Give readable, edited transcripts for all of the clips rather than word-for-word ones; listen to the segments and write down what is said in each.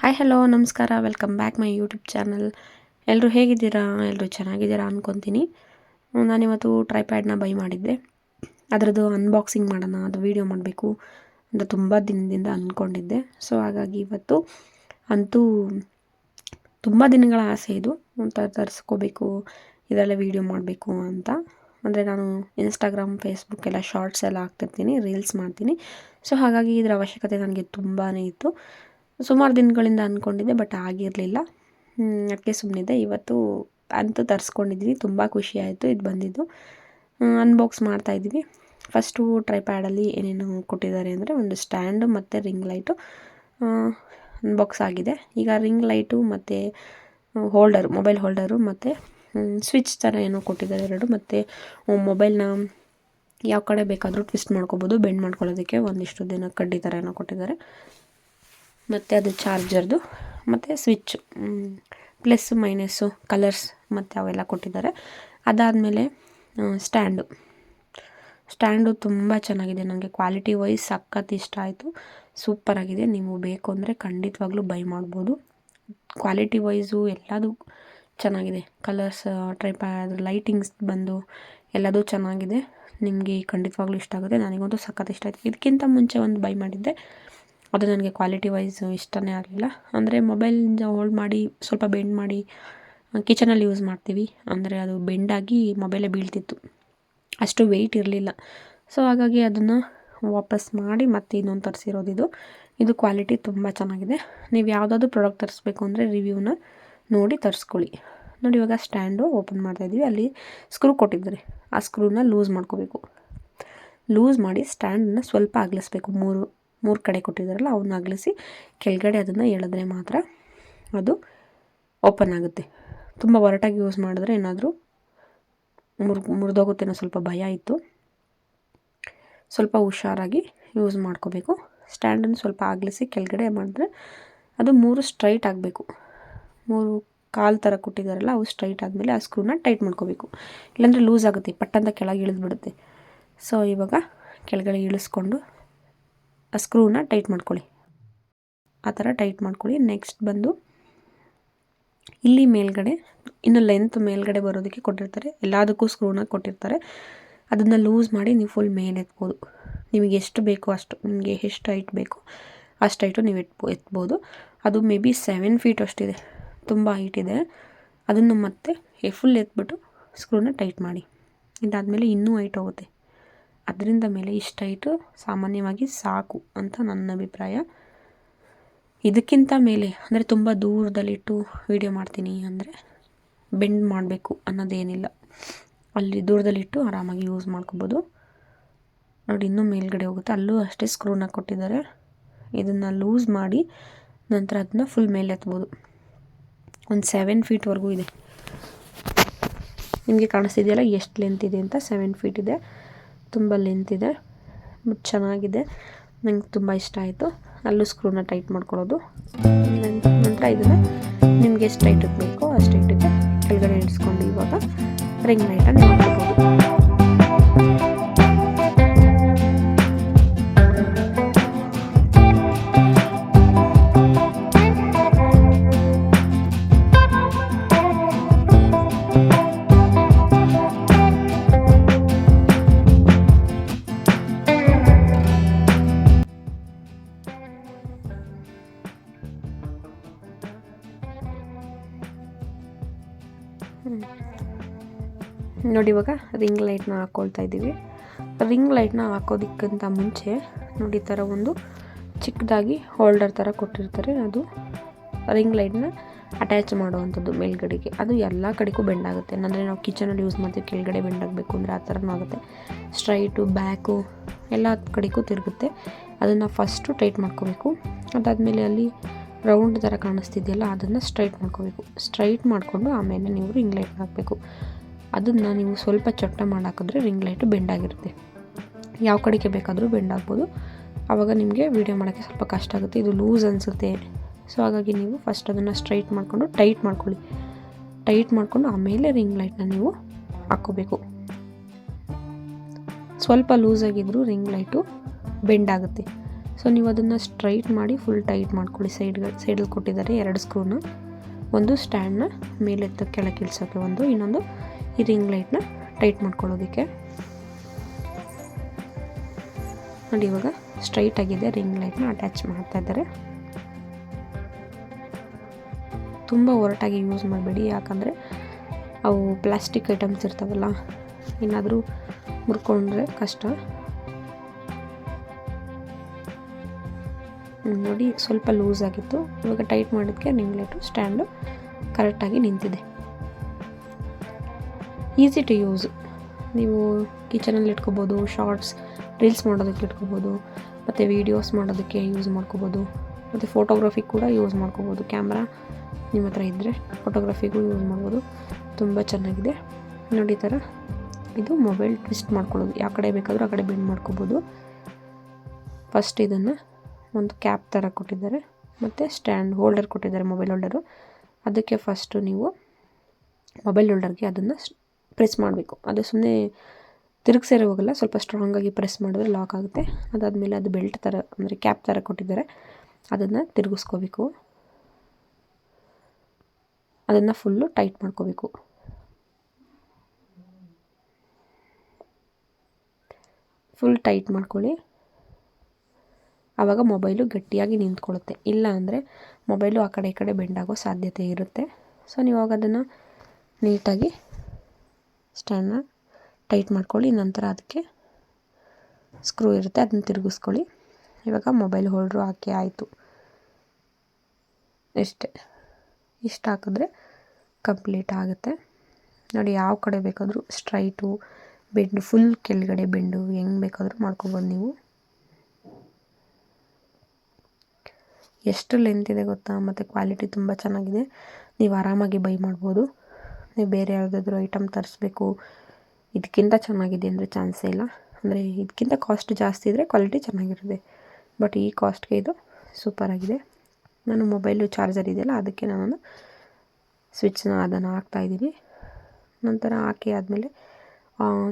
Hi hello ನಮಸ್ಕಾರ, welcome back my YouTube channel. ಎಲ್ಲರೂ ಹೇಗಿದ್ದೀರಾ? ಎಲ್ಲರೂ ಚೆನ್ನಾಗಿದ್ದೀರಾ ಅಂದ್ಕೊತೀನಿ. ನಾನಿವತ್ತು ಟ್ರೈಪ್ಯಾಡ್ನ ಬೈ ಮಾಡಿದ್ದೆ. ಅದರದ್ದು ಅನ್ಬಾಕ್ಸಿಂಗ್ ಮಾಡೋಣ, ಅದು ವೀಡಿಯೋ ಮಾಡಬೇಕು ಅಂತ ತುಂಬ ದಿನದಿಂದ ಅಂದ್ಕೊಂಡಿದ್ದೆ. ಸೊ ಹಾಗಾಗಿ ಇವತ್ತು ಅಂತೂ ತುಂಬ ದಿನಗಳ ಆಸೆ ಇದು, ತರಿಸ್ಕೋಬೇಕು, ಇದೆಲ್ಲ ವೀಡಿಯೋ ಮಾಡಬೇಕು ಅಂತ. ಅಂದರೆ ನಾನು ಇನ್ಸ್ಟಾಗ್ರಾಮ್, ಫೇಸ್ಬುಕ್ ಎಲ್ಲ ಶಾರ್ಟ್ಸ್ ಎಲ್ಲ ಹಾಕ್ತಿರ್ತೀನಿ, ರೀಲ್ಸ್ ಮಾಡ್ತೀನಿ. ಸೊ ಹಾಗಾಗಿ ಇದರ ಅವಶ್ಯಕತೆ ನನಗೆ ತುಂಬಾ ಇತ್ತು. ಸುಮಾರು ದಿನಗಳಿಂದ ಅಂದ್ಕೊಂಡಿದ್ದೆ, ಬಟ್ ಆಗಿರಲಿಲ್ಲ. ಅದಕ್ಕೆ ಸುಮ್ಮನಿದ್ದೆ. ಇವತ್ತು ಅಂತೂ ತರಿಸ್ಕೊಂಡಿದ್ದೀನಿ. ತುಂಬ ಖುಷಿ ಆಯಿತು ಇದು ಬಂದಿದ್ದು. ಅನ್ಬಾಕ್ಸ್ ಮಾಡ್ತಾಯಿದ್ದೀವಿ. ಫಸ್ಟು ಟ್ರೈಪ್ಯಾಡಲ್ಲಿ ಏನೇನು ಕೊಟ್ಟಿದ್ದಾರೆ ಅಂದರೆ ಒಂದು ಸ್ಟ್ಯಾಂಡು ಮತ್ತು ರಿಂಗ್ ಲೈಟು ಅನ್ಬಾಕ್ಸ್ ಆಗಿದೆ. ಈಗ ರಿಂಗ್ ಲೈಟು ಮತ್ತು ಹೋಲ್ಡರು, ಮೊಬೈಲ್ ಹೋಲ್ಡರು ಮತ್ತು ಸ್ವಿಚ್ ಥರ ಏನೋ ಕೊಟ್ಟಿದ್ದಾರೆ ಎರಡು. ಮತ್ತು ಮೊಬೈಲ್ನ ಯಾವ ಕಡೆ ಬೇಕಾದರೂ ಟ್ವಿಸ್ಟ್ ಮಾಡ್ಕೋಬೋದು, ಬೆಂಡ್ ಮಾಡ್ಕೊಳ್ಳೋದಕ್ಕೆ ಒಂದಿಷ್ಟು ದಿನ ಕಡ್ಡಿ ಥರ ಏನೋ ಕೊಟ್ಟಿದ್ದಾರೆ. ಮತ್ತು ಅದು ಚಾರ್ಜರ್ದು ಮತ್ತು ಸ್ವಿಚ್ಚು, ಪ್ಲಸ್ಸು ಮೈನಸ್ಸು ಕಲರ್ಸ್ ಮತ್ತು ಅವೆಲ್ಲ ಕೊಟ್ಟಿದ್ದಾರೆ. ಅದಾದಮೇಲೆ ಸ್ಟ್ಯಾಂಡು ತುಂಬ ಚೆನ್ನಾಗಿದೆ. ನನಗೆ ಕ್ವಾಲಿಟಿ ವೈಸ್ ಸಖತ್ ಇಷ್ಟ ಆಯಿತು. ಸೂಪರಾಗಿದೆ. ನೀವು ಬೇಕು ಅಂದರೆ ಖಂಡಿತವಾಗ್ಲೂ ಬೈ ಮಾಡ್ಬೋದು. ಕ್ವಾಲಿಟಿ ವೈಸು ಎಲ್ಲದೂ ಚೆನ್ನಾಗಿದೆ. ಕಲರ್ಸ್, ಟ್ರೈಪ್ಯಾಡ್, ಲೈಟಿಂಗ್ಸ್ ಬಂದು ಎಲ್ಲದೂ ಚೆನ್ನಾಗಿದೆ. ನಿಮಗೆ ಖಂಡಿತವಾಗ್ಲೂ ಇಷ್ಟ ಆಗುತ್ತೆ. ನನಗಂತೂ ಸಖತ್ ಇಷ್ಟ ಆಯಿತು. ಇದಕ್ಕಿಂತ ಮುಂಚೆ ಒಂದು ಬೈ ಮಾಡಿದ್ದೆ, ಅದು ನನಗೆ ಕ್ವಾಲಿಟಿ ವೈಸ್ ಇಷ್ಟನೇ ಆಗಲಿಲ್ಲ. ಅಂದರೆ ಮೊಬೈಲಿಂದ ಹೋಲ್ಡ್ ಮಾಡಿ ಸ್ವಲ್ಪ ಬೆಂಡ್ ಮಾಡಿ ಕಿಚನಲ್ಲಿ ಯೂಸ್ ಮಾಡ್ತೀವಿ, ಅಂದರೆ ಅದು ಬೆಂಡಾಗಿ ಮೊಬೈಲೇ ಬೀಳ್ತಿತ್ತು, ಅಷ್ಟು ವೆಯ್ಟ್ ಇರಲಿಲ್ಲ. ಸೊ ಹಾಗಾಗಿ ಅದನ್ನು ವಾಪಸ್ ಮಾಡಿ ಮತ್ತೆ ಇನ್ನೊಂದು ತರಿಸಿರೋದು. ಇದು ಕ್ವಾಲಿಟಿ ತುಂಬ ಚೆನ್ನಾಗಿದೆ. ನೀವು ಯಾವುದಾದ್ರೂ ಪ್ರಾಡಕ್ಟ್ ತರಿಸ್ಬೇಕು ಅಂದರೆ ರಿವ್ಯೂನ ನೋಡಿ ತರಿಸ್ಕೊಳ್ಳಿ. ನೋಡಿ, ಇವಾಗ ಸ್ಟ್ಯಾಂಡು ಓಪನ್ ಮಾಡ್ತಾಯಿದ್ವಿ. ಅಲ್ಲಿ ಸ್ಕ್ರೂ ಕೊಟ್ಟಿದ್ದಾರೆ, ಆ ಸ್ಕ್ರೂನ ಲೂಸ್ ಮಾಡ್ಕೋಬೇಕು. ಲೂಸ್ ಮಾಡಿ ಸ್ಟ್ಯಾಂಡನ್ನು ಸ್ವಲ್ಪ ಅಗಲಿಸ್ಬೇಕು. ಮೂರು ಕಡೆ ಕೊಟ್ಟಿದ್ದಾರಲ್ಲ ಅವನ್ನ ಅಗಲಿಸಿ ಕೆಳಗಡೆ ಅದನ್ನು ಎಳೆದ್ರೆ ಮಾತ್ರ ಅದು ಓಪನ್ ಆಗುತ್ತೆ. ತುಂಬ ಒರಟಾಗಿ ಯೂಸ್ ಮಾಡಿದ್ರೆ ಏನಾದರೂ ಮುರಿದೋಗುತ್ತೇನೋ ಸ್ವಲ್ಪ ಭಯ ಇತ್ತು. ಸ್ವಲ್ಪ ಹುಷಾರಾಗಿ ಯೂಸ್ ಮಾಡ್ಕೋಬೇಕು. ಸ್ಟ್ಯಾಂಡನ್ನು ಸ್ವಲ್ಪ ಅಗಲಿಸಿ ಕೆಳಗಡೆ ಮಾಡಿದ್ರೆ ಅದು 3 ಸ್ಟ್ರೈಟ್ ಆಗಬೇಕು. 3 ಕಾಲು ಥರ ಕೊಟ್ಟಿದ್ದಾರಲ್ಲ ಅವು ಸ್ಟ್ರೈಟ್ ಆದಮೇಲೆ ಆ ಸ್ಕ್ರೂನ ಟೈಟ್ ಮಾಡ್ಕೋಬೇಕು. ಇಲ್ಲಾಂದರೆ ಲೂಸ್ ಆಗುತ್ತೆ, ಪಟ್ಟಂತ ಕೆಳಗೆ ಇಳಿದ್ಬಿಡುತ್ತೆ. ಸೊ ಇವಾಗ ಕೆಳಗಡೆ ಇಳಿಸ್ಕೊಂಡು ಆ ಸ್ಕ್ರೂನ ಟೈಟ್ ಮಾಡ್ಕೊಳ್ಳಿ. ಆ ಥರ ಟೈಟ್ ಮಾಡ್ಕೊಳ್ಳಿ. ನೆಕ್ಸ್ಟ್ ಬಂದು ಇಲ್ಲಿ ಮೇಲ್ಗಡೆ ಇನ್ನು ಲೆಂತ್ ಮೇಲ್ಗಡೆ ಬರೋದಕ್ಕೆ ಕೊಟ್ಟಿರ್ತಾರೆ, ಎಲ್ಲದಕ್ಕೂ ಸ್ಕ್ರೂನ ಕೊಟ್ಟಿರ್ತಾರೆ. ಅದನ್ನು ಲೂಸ್ ಮಾಡಿ ನೀವು ಫುಲ್ ಮೇಲೆ ಎತ್ಬೋದು. ನಿಮಗೆ ಎಷ್ಟು ಬೇಕೋ ಅಷ್ಟು, ನಿಮಗೆ ಎಷ್ಟು ಹೈಟ್ ಬೇಕೋ ಅಷ್ಟು ಹೈಟು ನೀವು ಎತ್ಬೋದು. ಅದು ಮೇ ಬಿ 7 ಫೀಟ್ ಅಷ್ಟಿದೆ, ತುಂಬ ಹೈಟ್ ಇದೆ. ಅದನ್ನು ಮತ್ತೆ ಫುಲ್ ಎತ್ಬಿಟ್ಟು ಸ್ಕ್ರೂನ ಟೈಟ್ ಮಾಡಿ. ಇದಾದಮೇಲೆ ಇನ್ನೂ ಹೈಟ್ ಹೋಗುತ್ತೆ. ಅದರಿಂದ ಮೇಲೆ ಇಷ್ಟು ಹೈಟು ಸಾಮಾನ್ಯವಾಗಿ ಸಾಕು ಅಂತ ನನ್ನ ಅಭಿಪ್ರಾಯ. ಇದಕ್ಕಿಂತ ಮೇಲೆ ಅಂದರೆ ತುಂಬ ದೂರದಲ್ಲಿಟ್ಟು ವೀಡಿಯೋ ಮಾಡ್ತೀನಿ ಅಂದರೆ ಬೆಂಡ್ ಮಾಡಬೇಕು ಅನ್ನೋದೇನಿಲ್ಲ. ಅಲ್ಲಿ ದೂರದಲ್ಲಿಟ್ಟು ಆರಾಮಾಗಿ ಯೂಸ್ ಮಾಡ್ಕೋಬೋದು. ನೋಡಿ, ಇನ್ನೂ ಮೇಲ್ಗಡೆ ಹೋಗುತ್ತೆ. ಅಲ್ಲೂ ಅಷ್ಟೇ ಸ್ಕ್ರೂನ ಕೊಟ್ಟಿದ್ದಾರೆ. ಇದನ್ನು ಲೂಸ್ ಮಾಡಿ ನಂತರ ಅದನ್ನ ಫುಲ್ ಮೇಲೆ ಎತ್ಬೋದು. ಒಂದು 7 ಫೀಟ್ವರೆಗೂ ಇದೆ. ನಿಮಗೆ ಕಾಣಿಸ್ತಿದೆಯಲ್ಲ ಎಷ್ಟು ಲೆಂತ್ ಇದೆ ಅಂತ. 7 ಫೀಟ್ ಇದೆ, ತುಂಬ ಲೆಂತ್ ಇದೆ, ಮತ್ತು ಚೆನ್ನಾಗಿದೆ. ನಂಗೆ ತುಂಬ ಇಷ್ಟ ಆಯಿತು. ಅಲ್ಲೂ ಸ್ಕ್ರೂನ ಟೈಟ್ ಮಾಡ್ಕೊಳ್ಳೋದು. ನಂತರ ಇದನ್ನು ನಿಮಗೆ ಎಷ್ಟು ಟೈಟಿಗೆ ಬೇಕೋ ಅಷ್ಟು ಟೈಟಿಗೆ ಕೆಳಗಡೆ ಇಳಿಸ್ಕೊಂಡು ಇವಾಗ ರಿಂಗ್ ಲೈಟನ್ನು ಮಾಡ್ಕೋಬೋದು. ನೋಡಿ, ಇವಾಗ ರಿಂಗ್ ಲೈಟ್ನ ಹಾಕ್ಕೊಳ್ತಾ ಇದ್ದೀವಿ. ರಿಂಗ್ ಲೈಟ್ನ ಹಾಕೋದಕ್ಕಿಂತ ಮುಂಚೆ ನೋಡಿ, ಈ ಥರ ಒಂದು ಚಿಕ್ಕದಾಗಿ ಹೋಲ್ಡರ್ ಥರ ಕೊಟ್ಟಿರ್ತಾರೆ. ಅದು ರಿಂಗ್ ಲೈಟ್ನ ಅಟ್ಯಾಚ್ ಮಾಡುವಂಥದ್ದು ಮೇಲ್ಗಡೆಗೆ. ಅದು ಎಲ್ಲ ಕಡೆಗೂ ಬೆಂಡ್ ಆಗುತ್ತೆ. ಅಂದರೆ ನಾವು ಕಿಚನಲ್ಲಿ ಯೂಸ್ ಮಾಡ್ತೀವಿ, ಕೆಳಗಡೆ ಬೆಂಡ್ ಆಗಬೇಕು ಅಂದರೆ ಆ ಥರನೂ ಆಗುತ್ತೆ. ಸ್ಟ್ರೈಟು, ಬ್ಯಾಕು ಎಲ್ಲ ಕಡೆಗೂ ತಿರುಗುತ್ತೆ. ಅದನ್ನು ಫಸ್ಟು ಟೈಟ್ ಮಾಡ್ಕೋಬೇಕು. ಅದಾದಮೇಲೆ ಅಲ್ಲಿ ರೌಂಡ್ ಥರ ಕಾಣಿಸ್ತಿದೆಯಲ್ಲ ಅದನ್ನು ಸ್ಟ್ರೈಟ್ ಮಾಡ್ಕೋಬೇಕು. ಸ್ಟ್ರೈಟ್ ಮಾಡಿಕೊಂಡು ಆಮೇಲೆ ನೀವು ರಿಂಗ್ ಲೈಟ್ ಹಾಕಬೇಕು. ಅದನ್ನು ನೀವು ಸ್ವಲ್ಪ ಚೊಟ್ಟ ಮಾಡಾಕಿದ್ರೆ ರಿಂಗ್ ಲೈಟು ಬೆಂಡ್ ಆಗಿರುತ್ತೆ. ಯಾವ ಕಡೆಗೆ ಬೇಕಾದರೂ ಬೆಂಡ್ ಆಗ್ಬೋದು. ಆವಾಗ ನಿಮಗೆ ವೀಡಿಯೋ ಮಾಡೋಕ್ಕೆ ಸ್ವಲ್ಪ ಕಷ್ಟ ಆಗುತ್ತೆ. ಇದು ಲೂಸ್ ಅನಿಸುತ್ತೆ. ಸೊ ಹಾಗಾಗಿ ನೀವು ಫಸ್ಟ್ ಅದನ್ನು ಸ್ಟ್ರೈಟ್ ಮಾಡಿಕೊಂಡು ಟೈಟ್ ಮಾಡ್ಕೊಳ್ಳಿ. ಟೈಟ್ ಮಾಡಿಕೊಂಡು ಆಮೇಲೆ ರಿಂಗ್ ಲೈಟ್ನ ನೀವು ಹಾಕ್ಕೋಬೇಕು. ಸ್ವಲ್ಪ ಲೂಸಾಗಿದ್ದರೂ ರಿಂಗ್ ಲೈಟು ಬೆಂಡ್ ಆಗುತ್ತೆ. ಸೊ ನೀವು ಅದನ್ನು ಸ್ಟ್ರೈಟ್ ಮಾಡಿ ಫುಲ್ ಟೈಟ್ ಮಾಡ್ಕೊಳ್ಳಿ. ಸೈಡಲ್ಲಿ ಕೊಟ್ಟಿದ್ದಾರೆ 2 ಸ್ಕ್ರೂನ, ಒಂದು ಸ್ಟ್ಯಾಂಡ್ನ ಮೇಲೆತ್ತು ಕೆಳಗೆ ಇಳಿಸೋಕ್ಕೆ, ಇನ್ನೊಂದು ಈ ರಿಂಗ್ ಲೈಟ್ನ ಟೈಟ್ ಮಾಡ್ಕೊಳ್ಳೋದಕ್ಕೆ. ನೋಡಿ ಇವಾಗ ಸ್ಟ್ರೈಟ್ ಆಗಿದೆ. ರಿಂಗ್ ಲೈಟ್ನ ಅಟ್ಯಾಚ್ ಮಾಡ್ತಾ ಇದ್ದಾರೆ. ತುಂಬ ಒರಟಾಗಿ ಯೂಸ್ ಮಾಡಬೇಡಿ, ಯಾಕಂದರೆ ಅವು ಪ್ಲಾಸ್ಟಿಕ್ ಐಟಮ್ಸ್ ಇರ್ತಾವಲ್ಲ, ಏನಾದರೂ ಮುರ್ಕೊಂಡ್ರೆ ಕಷ್ಟ. ನೋಡಿ ಸ್ವಲ್ಪ ಲೂಸ್ ಆಗಿತ್ತು, ಇವಾಗ ಟೈಟ್ ಮಾಡೋದಕ್ಕೆ ರಿಂಗ್ ಲೈಟು ಸ್ಟ್ಯಾಂಡು ಕರೆಕ್ಟಾಗಿ ನಿಂತಿದೆ. Easy to use. ನೀವು ಕಿಚನಲ್ಲಿ ಇಟ್ಕೋಬೋದು, ಶಾರ್ಟ್ಸ್ ರೀಲ್ಸ್ ಮಾಡೋದಕ್ಕೆ ಇಟ್ಕೋಬೋದು, ಮತ್ತು ವೀಡಿಯೋಸ್ ಮಾಡೋದಕ್ಕೆ ಯೂಸ್ ಮಾಡ್ಕೋಬೋದು, ಮತ್ತು ಫೋಟೋಗ್ರಫಿ ಕೂಡ ಯೂಸ್ ಮಾಡ್ಕೋಬೋದು. ಕ್ಯಾಮ್ರಾ ನಿಮ್ಮ ಹತ್ರ ಇದ್ದರೆ ಫೋಟೋಗ್ರಫಿಗೂ ಯೂಸ್ ಮಾಡ್ಬೋದು. ತುಂಬ ಚೆನ್ನಾಗಿದೆ ನೋಡಿ. ಈ ಥರ ಇದು ಮೊಬೈಲ್ ಟ್ವಿಸ್ಟ್ ಮಾಡ್ಕೊಳ್ಳೋದು, ಯಾವ ಕಡೆ ಬೇಕಾದರೂ ಆ ಕಡೆ ಬೆಂಡ್ ಮಾಡ್ಕೋಬೋದು. ಫಸ್ಟ್ ಇದನ್ನು ಒಂದು ಕ್ಯಾಪ್ ಥರ ಕೊಟ್ಟಿದ್ದಾರೆ, ಮತ್ತು ಸ್ಟ್ಯಾಂಡ್ ಹೋಲ್ಡರ್ ಕೊಟ್ಟಿದ್ದಾರೆ, ಮೊಬೈಲ್ ಹೋಲ್ಡರು. ಅದಕ್ಕೆ ಫಸ್ಟು ನೀವು ಮೊಬೈಲ್ ಹೋಲ್ಡರ್ಗೆ ಅದನ್ನು ಪ್ರೆಸ್ ಮಾಡಬೇಕು. ಅದು ಸುಮ್ಮನೆ ತಿರುಗಿಸೇ ಹೋಗಲ್ಲ, ಸ್ವಲ್ಪ ಸ್ಟ್ರಾಂಗಾಗಿ ಪ್ರೆಸ್ ಮಾಡಿದ್ರೆ ಲಾಕ್ ಆಗುತ್ತೆ. ಅದಾದಮೇಲೆ ಅದು ಬೆಲ್ಟ್ ಥರ ಅಂದರೆ ಕ್ಯಾಪ್ ಥರ ಕೊಟ್ಟಿದ್ದಾರೆ, ಅದನ್ನು ತಿರುಗಿಸ್ಕೋಬೇಕು. ಅದನ್ನು ಫುಲ್ಲು ಟೈಟ್ ಮಾಡ್ಕೋಬೇಕು. ಫುಲ್ ಟೈಟ್ ಮಾಡ್ಕೊಳ್ಳಿ. ಆವಾಗ ಮೊಬೈಲು ಗಟ್ಟಿಯಾಗಿ ನಿಂತ್ಕೊಳ್ಳುತ್ತೆ. ಇಲ್ಲ ಅಂದರೆ ಮೊಬೈಲು ಆ ಕಡೆ ಈ ಕಡೆ ಬೆಂಡಾಗೋ ಸಾಧ್ಯತೆ ಇರುತ್ತೆ. ಸೊ ನೀವು ಆವಾಗ ಅದನ್ನು ನೀಟಾಗಿ ಸ್ಟ್ಯಾಂಡ್ನ ಟೈಟ್ ಮಾಡ್ಕೊಳ್ಳಿ. ನಂತರ ಅದಕ್ಕೆ ಸ್ಕ್ರೂ ಇರುತ್ತೆ, ಅದನ್ನು ತಿರುಗಿಸ್ಕೊಳ್ಳಿ. ಇವಾಗ ಮೊಬೈಲ್ ಹೋಲ್ಡ್ರು ಹಾಕಿ ಆಯಿತು. ಇಷ್ಟು ಹಾಕಿದ್ರೆ ಕಂಪ್ಲೀಟ್ ಆಗುತ್ತೆ. ನೋಡಿ ಯಾವ ಕಡೆ ಬೇಕಾದರೂ ಸ್ಟ್ರೈಟು, ಬೆಂಡು, ಫುಲ್ ಕೆಳಗಡೆ ಬೆಂಡು, ಹೆಂಗೆ ಬೇಕಾದರೂ ಮಾಡ್ಕೊಬೋದು ನೀವು. ಎಷ್ಟು ಲೆಂತ್ ಇದೆ ಗೊತ್ತಾ, ಮತ್ತು ಕ್ವಾಲಿಟಿ ತುಂಬ ಚೆನ್ನಾಗಿದೆ. ನೀವು ಆರಾಮಾಗಿ ಬೈ ಮಾಡ್ಬೋದು. ನೀವು ಬೇರೆ ಯಾವುದಾದ್ರೂ ಐಟಮ್ ತರಿಸ್ಬೇಕು ಇದಕ್ಕಿಂತ ಚೆನ್ನಾಗಿದೆ ಅಂದರೆ ಚಾನ್ಸೇ ಇಲ್ಲ. ಅಂದರೆ ಇದಕ್ಕಿಂತ ಕಾಸ್ಟ್ ಜಾಸ್ತಿ ಇದ್ದರೆ ಕ್ವಾಲಿಟಿ ಚೆನ್ನಾಗಿರುತ್ತೆ, ಬಟ್ ಈ ಕಾಸ್ಟ್ಗೆ ಇದು ಸೂಪರಾಗಿದೆ. ನಾನು ಮೊಬೈಲು ಚಾರ್ಜರ್ ಇದೆಯಲ್ಲ, ಅದಕ್ಕೆ ನಾನು ಸ್ವಿಚ್ನ ಅದನ್ನು ಹಾಕ್ತಾಯಿದ್ದೀನಿ. ನಂತರ ಹಾಕಿ ಆದಮೇಲೆ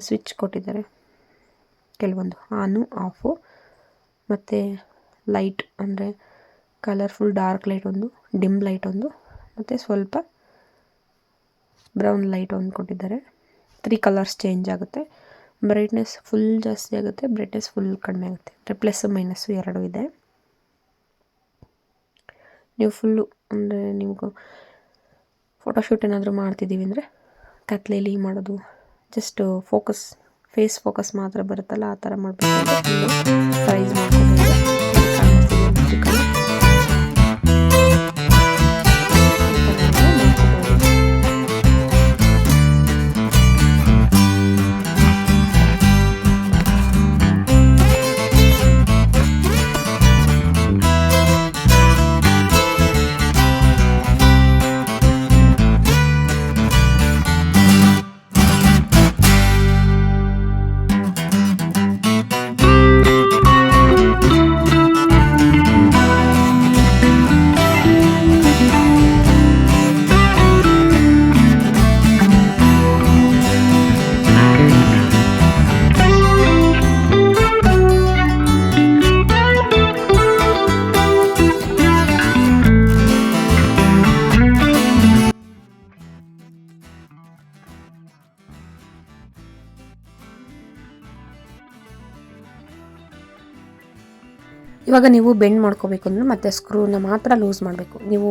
ಸ್ವಿಚ್ ಕೊಟ್ಟಿದ್ದಾರೆ ಕೆಲವೊಂದು, ಆನು ಆಫು, ಮತ್ತು ಲೈಟ್ ಅಂದರೆ ಕಲರ್ಫುಲ್ ಡಾರ್ಕ್ ಲೈಟ್ ಒಂದು, ಡಿಮ್ ಲೈಟ್ ಒಂದು, ಮತ್ತು ಸ್ವಲ್ಪ ಬ್ರೌನ್ ಲೈಟ್ ಒಂದು ಕೊಟ್ಟಿದ್ದಾರೆ. 3 ಕಲರ್ಸ್ ಚೇಂಜ್ ಆಗುತ್ತೆ. ಬ್ರೈಟ್ನೆಸ್ ಫುಲ್ ಜಾಸ್ತಿ ಆಗುತ್ತೆ, ಬ್ರೈಟ್ನೆಸ್ ಫುಲ್ ಕಡಿಮೆ ಆಗುತ್ತೆ. ಪ್ಲಸ್ ಮೈನಸ್ಸು 2 ಇದೆ. ನೀವು ಫುಲ್ಲು ಅಂದರೆ ನಿಮಗೂ ಫೋಟೋಶೂಟ್ ಏನಾದರೂ ಮಾಡ್ತಿದ್ದೀವಿ ಅಂದರೆ ಕತ್ಲೆಯಲ್ಲಿ ಮಾಡೋದು, ಜಸ್ಟ್ ಫೇಸ್ ಫೋಕಸ್ ಮಾತ್ರ ಬರುತ್ತಲ್ಲ, ಆ ಥರ ಮಾಡಬೇಕು. ಫುಲ್ಲು ಪ್ರೈಸ್ ಮಾಡ್ಕೊಂಡು ಇವಾಗ ನೀವು ಬೆಂಡ್ ಮಾಡ್ಕೋಬೇಕು ಅಂದರೆ ಮತ್ತೆ ಸ್ಕ್ರೂನ ಮಾತ್ರ ಲೂಸ್ ಮಾಡಬೇಕು. ನೀವು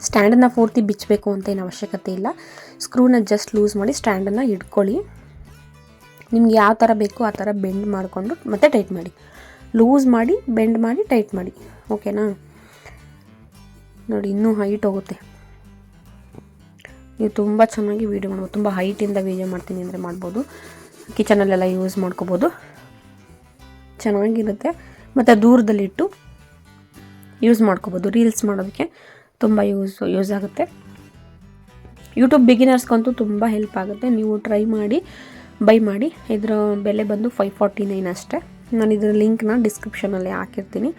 ಸ್ಟ್ಯಾಂಡನ್ನು ಪೂರ್ತಿ ಬಿಚ್ಚಬೇಕು ಅಂತ ಏನು ಅವಶ್ಯಕತೆ ಇಲ್ಲ. ಸ್ಕ್ರೂನ ಜಸ್ಟ್ ಲೂಸ್ ಮಾಡಿ ಸ್ಟ್ಯಾಂಡನ್ನು ಇಟ್ಕೊಳ್ಳಿ. ನಿಮ್ಗೆ ಯಾವ ಥರ ಬೇಕು ಆ ಥರ ಬೆಂಡ್ ಮಾಡಿಕೊಂಡು ಮತ್ತೆ ಟೈಟ್ ಮಾಡಿ. ಲೂಸ್ ಮಾಡಿ ಬೆಂಡ್ ಮಾಡಿ ಟೈಟ್ ಮಾಡಿ, ಓಕೆನಾ? ನೋಡಿ ಇನ್ನೂ ಹೈಟ್ ಹೋಗುತ್ತೆ. ನೀವು ತುಂಬ ಚೆನ್ನಾಗಿ ವೀಡಿಯೋ ಮಾಡ್ಬೋದು. ತುಂಬ ಹೈಟಿಂದ ವೀಡಿಯೋ ಮಾಡ್ತೀನಿ ಅಂದರೆ ಮಾಡ್ಬೋದು. ಕಿಚನಲ್ಲೆಲ್ಲ ಯೂಸ್ ಮಾಡ್ಕೋಬೋದು, ಚೆನ್ನಾಗಿರುತ್ತೆ. ಮತ್ತು ದೂರದಲ್ಲಿಟ್ಟು ಯೂಸ್ ಮಾಡ್ಕೋಬೋದು. ರೀಲ್ಸ್ ಮಾಡೋದಕ್ಕೆ ತುಂಬ ಯೂಸ್ ಆಗುತ್ತೆ. ಯೂಟ್ಯೂಬ್ ಬಿಗಿನರ್ಸ್ಗಂತೂ ತುಂಬ ಹೆಲ್ಪ್ ಆಗುತ್ತೆ. ನೀವು ಟ್ರೈ ಮಾಡಿ ಬೈ ಮಾಡಿ. ಇದರ ಬೆಲೆ ಬಂದು 549 ಅಷ್ಟೇ. ನಾನು ಇದರ ಲಿಂಕ್ನ ಡಿಸ್ಕ್ರಿಪ್ಷನಲ್ಲಿ ಹಾಕಿರ್ತೀನಿ.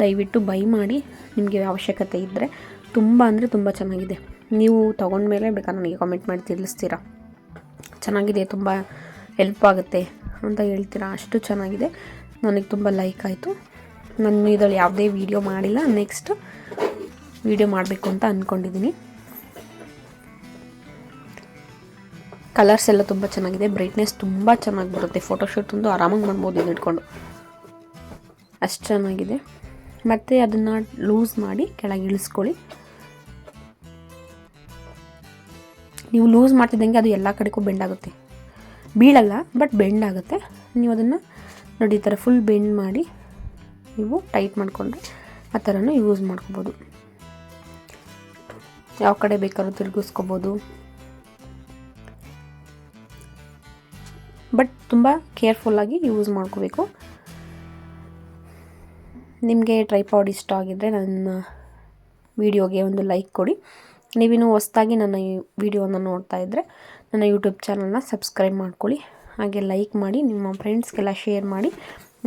ದಯವಿಟ್ಟು ಬೈ ಮಾಡಿ ನಿಮಗೆ ಅವಶ್ಯಕತೆ ಇದ್ದರೆ. ತುಂಬ ಅಂದರೆ ತುಂಬ ಚೆನ್ನಾಗಿದೆ. ನೀವು ತೊಗೊಂಡ್ಮೇಲೆ ಬೇಕಾದ್ರೆ ನನಗೆ ಕಾಮೆಂಟ್ ಮಾಡಿ ತಿಳಿಸ್ತೀರಾ, ಚೆನ್ನಾಗಿದೆ, ತುಂಬ ಹೆಲ್ಪ್ ಆಗುತ್ತೆ ಅಂತ ಹೇಳ್ತೀರಾ. ಅಷ್ಟು ಚೆನ್ನಾಗಿದೆ, ನನಗೆ ತುಂಬ ಲೈಕ್ ಆಯಿತು. ನಾನು ಇದರಲ್ಲಿ ಯಾವುದೇ ವೀಡಿಯೋ ಮಾಡಿಲ್ಲ, ನೆಕ್ಸ್ಟ್ ವೀಡಿಯೋ ಮಾಡಬೇಕು ಅಂತ ಅಂದ್ಕೊಂಡಿದ್ದೀನಿ. ಕಲರ್ಸ್ ಎಲ್ಲ ತುಂಬ ಚೆನ್ನಾಗಿದೆ, ಬ್ರೈಟ್ನೆಸ್ ತುಂಬ ಚೆನ್ನಾಗಿ ಬರುತ್ತೆ. ಫೋಟೋಶೂಟ್ ಒಂದು ಆರಾಮಾಗಿ ಮಾಡ್ಬೋದು ಇದು ಇಟ್ಕೊಂಡು, ಅಷ್ಟು ಚೆನ್ನಾಗಿದೆ. ಮತ್ತು ಅದನ್ನು ಲೂಸ್ ಮಾಡಿ ಕೆಳಗೆ ಇಳಿಸ್ಕೊಳ್ಳಿ. ನೀವು ಲೂಸ್ ಮಾಡ್ತಿದ್ದಂಗೆ ಅದು ಎಲ್ಲ ಕಡೆಗೂ ಬೆಂಡ್ ಆಗುತ್ತೆ, ಬೀಳಲ್ಲ ಬಟ್ ಬೆಂಡ್ ಆಗುತ್ತೆ. ನೀವು ಅದನ್ನು ನೋಡಿ ಈ ಥರ ಫುಲ್ ಬೆಂಡ್ ಮಾಡಿ ನೀವು ಟೈಟ್ ಮಾಡಿಕೊಂಡ್ರೆ ಆ ಥರನೂ ಯೂಸ್ ಮಾಡ್ಕೋಬೋದು. ಯಾವ ಕಡೆ ಬೇಕಾದ್ರೂ ತಿರುಗಿಸ್ಕೋಬೋದು, ಬಟ್ ತುಂಬ ಕೇರ್ಫುಲ್ಲಾಗಿ ಯೂಸ್ ಮಾಡ್ಕೋಬೇಕು. ನಿಮಗೆ ಟ್ರೈಪಾಡ್ ಇಷ್ಟ ಆಗಿದ್ದರೆ ನನ್ನ ವಿಡಿಯೋಗೆ ಒಂದು ಲೈಕ್ ಕೊಡಿ. ನೀವಿನ್ನೂ ಹೊಸ್ದಾಗಿ ನನ್ನ ಈ ವಿಡಿಯೋನ ನೋಡ್ತಾ ಇದ್ದರೆ ನನ್ನ ಯೂಟ್ಯೂಬ್ ಚಾನಲ್ನ ಸಬ್ಸ್ಕ್ರೈಬ್ ಮಾಡ್ಕೊಳ್ಳಿ. ಹಾಗೆ ಲೈಕ್ ಮಾಡಿ, ನಿಮ್ಮ ಫ್ರೆಂಡ್ಸ್ಗೆಲ್ಲ ಶೇರ್ ಮಾಡಿ.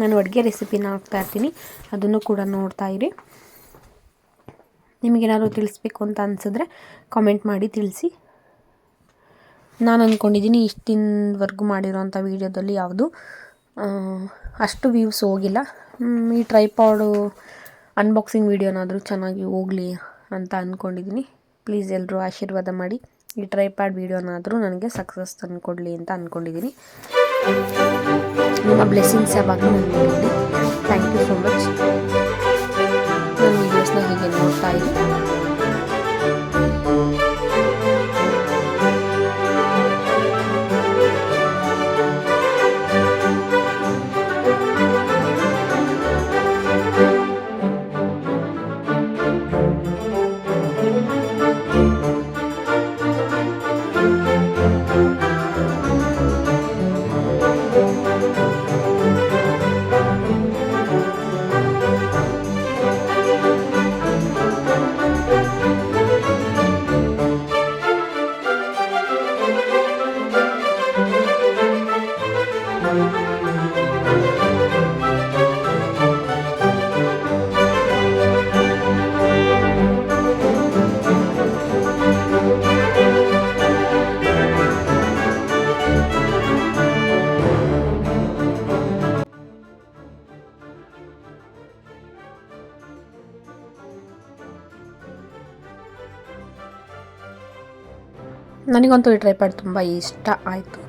ನಾನು ಅಡುಗೆ ರೆಸಿಪಿನ ಹಾಕ್ತಾಯಿರ್ತೀನಿ, ಅದನ್ನು ಕೂಡ ನೋಡ್ತಾ ಇರಿ. ನಿಮಗೇನಾದರೂ ತಿಳಿಸ್ಬೇಕು ಅಂತ ಅನಿಸಿದ್ರೆ ಕಾಮೆಂಟ್ ಮಾಡಿ ತಿಳಿಸಿ. ನಾನು ಅಂದ್ಕೊಂಡಿದ್ದೀನಿ ಇಷ್ಟಿನವರೆಗೂ ಮಾಡಿರೋಂಥ ವೀಡಿಯೋದಲ್ಲಿ ಯಾವುದು ಅಷ್ಟು ವ್ಯೂಸ್ ಹೋಗಿಲ್ಲ. ಈ ಟ್ರೈಪಾಡು ಅನ್ಬಾಕ್ಸಿಂಗ್ ವೀಡಿಯೋನಾದರೂ ಚೆನ್ನಾಗಿ ಹೋಗಲಿ ಅಂತ ಅಂದ್ಕೊಂಡಿದ್ದೀನಿ. ಪ್ಲೀಸ್ ಎಲ್ಲರೂ ಆಶೀರ್ವಾದ ಮಾಡಿ, ಈ ಟ್ರೈಪಾಡ್ ವೀಡಿಯೋನಾದರೂ ನನಗೆ ಸಕ್ಸಸ್ ತಂದುಕೊಡಲಿ ಅಂತ ಅಂದ್ಕೊಂಡಿದ್ದೀನಿ. ನಿಮ್ಮ ಬ್ಲೆಸ್ಸಿಂಗ್ಸ್ ಯಾವಾಗಲೂ ನನಗೆ ಇರಲಿ. Thank you so much. ನನ್ನ ವೀಡಿಯೋಸ್ನ ಹೀಗೆ ನೋಡ್ತಾ ಇರಿ. ನನಗಂತೂ ಈ ಟ್ರೈಪಾಡ್ ತುಂಬ ಇಷ್ಟ ಆಯಿತು.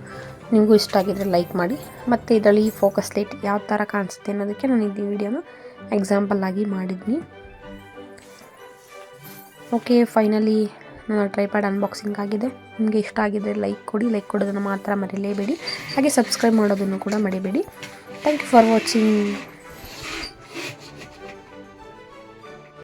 ನಿಮಗೂ ಇಷ್ಟ ಆಗಿದ್ರೆ ಲೈಕ್ ಮಾಡಿ. ಮತ್ತು ಇದರಲ್ಲಿ ಫೋಕಸ್ ಲೈಟ್ ಯಾವ ಥರ ಕಾಣಿಸುತ್ತೆ ಅನ್ನೋದಕ್ಕೆ ನಾನು ಈ ವಿಡಿಯೋನ ಎಕ್ಸಾಂಪಲ್ ಆಗಿ ಮಾಡಿದ್ನಿ. ಓಕೆ, ಫೈನಲಿ ನನ್ನ ಟ್ರೈಪಾಡ್ ಅನ್ಬಾಕ್ಸಿಂಗ್ ಆಗಿದೆ. ನಿಮಗೆ ಇಷ್ಟ ಆಗಿದ್ರೆ ಲೈಕ್ ಕೊಡಿ. ಲೈಕ್ ಕೊಡೋದನ್ನು ಮಾತ್ರ ಮರೆಯಲೇಬೇಡಿ. ಹಾಗೆ ಸಬ್ಸ್ಕ್ರೈಬ್ ಮಾಡೋದನ್ನು ಕೂಡ ಮರಿಬೇಡಿ. Thank you for watching.